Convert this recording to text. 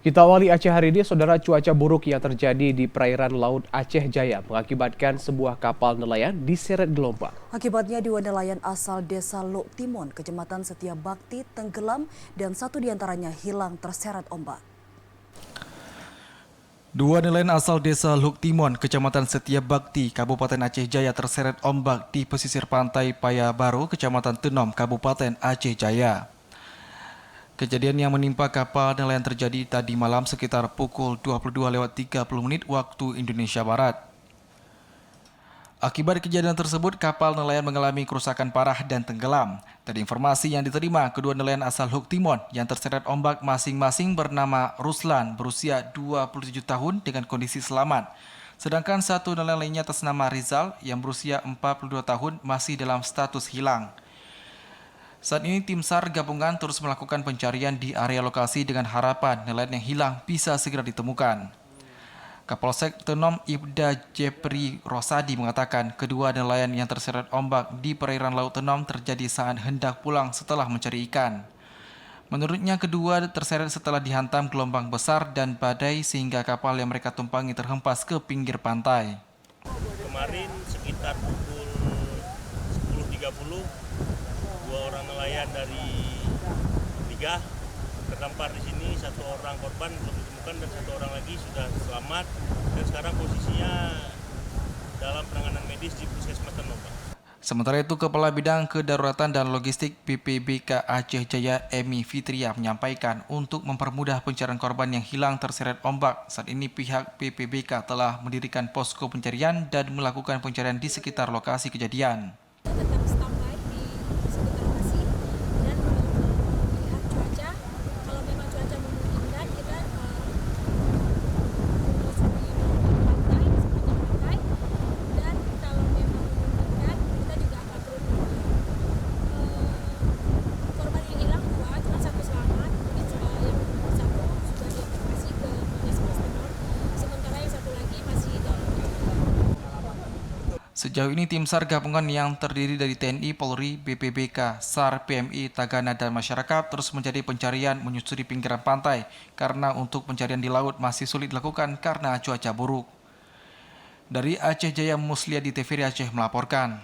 Kita awali Aceh hari ini, saudara. Cuaca buruk yang terjadi di perairan Laut Aceh Jaya mengakibatkan sebuah kapal nelayan diseret gelombang. Akibatnya dua nelayan asal desa Lok Timon, Kecamatan Setia Bakti, tenggelam dan satu diantaranya hilang terseret ombak. Dua nelayan asal desa Luk Timon, Kecamatan Setia Bakti, Kabupaten Aceh Jaya terseret ombak di pesisir pantai Paya Baru, Kecamatan Tenom, Kabupaten Aceh Jaya. Kejadian yang menimpa kapal nelayan terjadi tadi malam sekitar pukul 22.30 waktu Indonesia Barat. Akibat kejadian tersebut, kapal nelayan mengalami kerusakan parah dan tenggelam. Dari informasi yang diterima, kedua nelayan asal Luk Timon yang terseret ombak masing-masing bernama Ruslan, berusia 27 tahun dengan kondisi selamat. Sedangkan satu nelayan lainnya atas nama Rizal yang berusia 42 tahun masih dalam status hilang. Saat ini tim SAR gabungan terus melakukan pencarian di area lokasi dengan harapan nelayan yang hilang bisa segera ditemukan. Kapolsek Tenom Ibda Jepri Rosadi mengatakan kedua nelayan yang terseret ombak di perairan Laut Tenom terjadi saat hendak pulang setelah mencari ikan. Menurutnya kedua terseret setelah dihantam gelombang besar dan badai sehingga kapal yang mereka tumpangi terhempas ke pinggir pantai. Kemarin sekitar pukul 10.30 dua orang nelayan dari Tiga terdampar di sini, satu orang korban belum ditemukan dan satu orang lagi sudah selamat dan sekarang posisinya dalam penanganan medis di Puskesmas Tenom. Sementara itu, Kepala Bidang Kedaruratan dan Logistik BPBK Aceh Jaya Emi Fitria menyampaikan untuk mempermudah pencarian korban yang hilang terseret ombak. Saat ini pihak BPBK telah mendirikan posko pencarian dan melakukan pencarian di sekitar lokasi kejadian. Tetap standby di sekitar lokasi dan melihat cuaca. Kalau memang cuaca memungkinkan, kita menelusuri pantai, sepanjang pantai, dan kalau memang memungkinkan, kita juga akan turun ke bawah. Korban yang hilang dua, cuma satu selamat. Yang satu sudah dievakuasi ke Puskesmas Tenom, sementara yang satu lagi masih dalam pencarian. Sejauh ini tim SAR gabungan yang terdiri dari TNI, Polri, BPBK, SAR, PMI, Tagana, dan masyarakat terus menjadi pencarian menyusuri pinggiran pantai karena untuk pencarian di laut masih sulit dilakukan karena cuaca buruk. Dari Aceh Jaya, Muslia di TVRI Aceh melaporkan.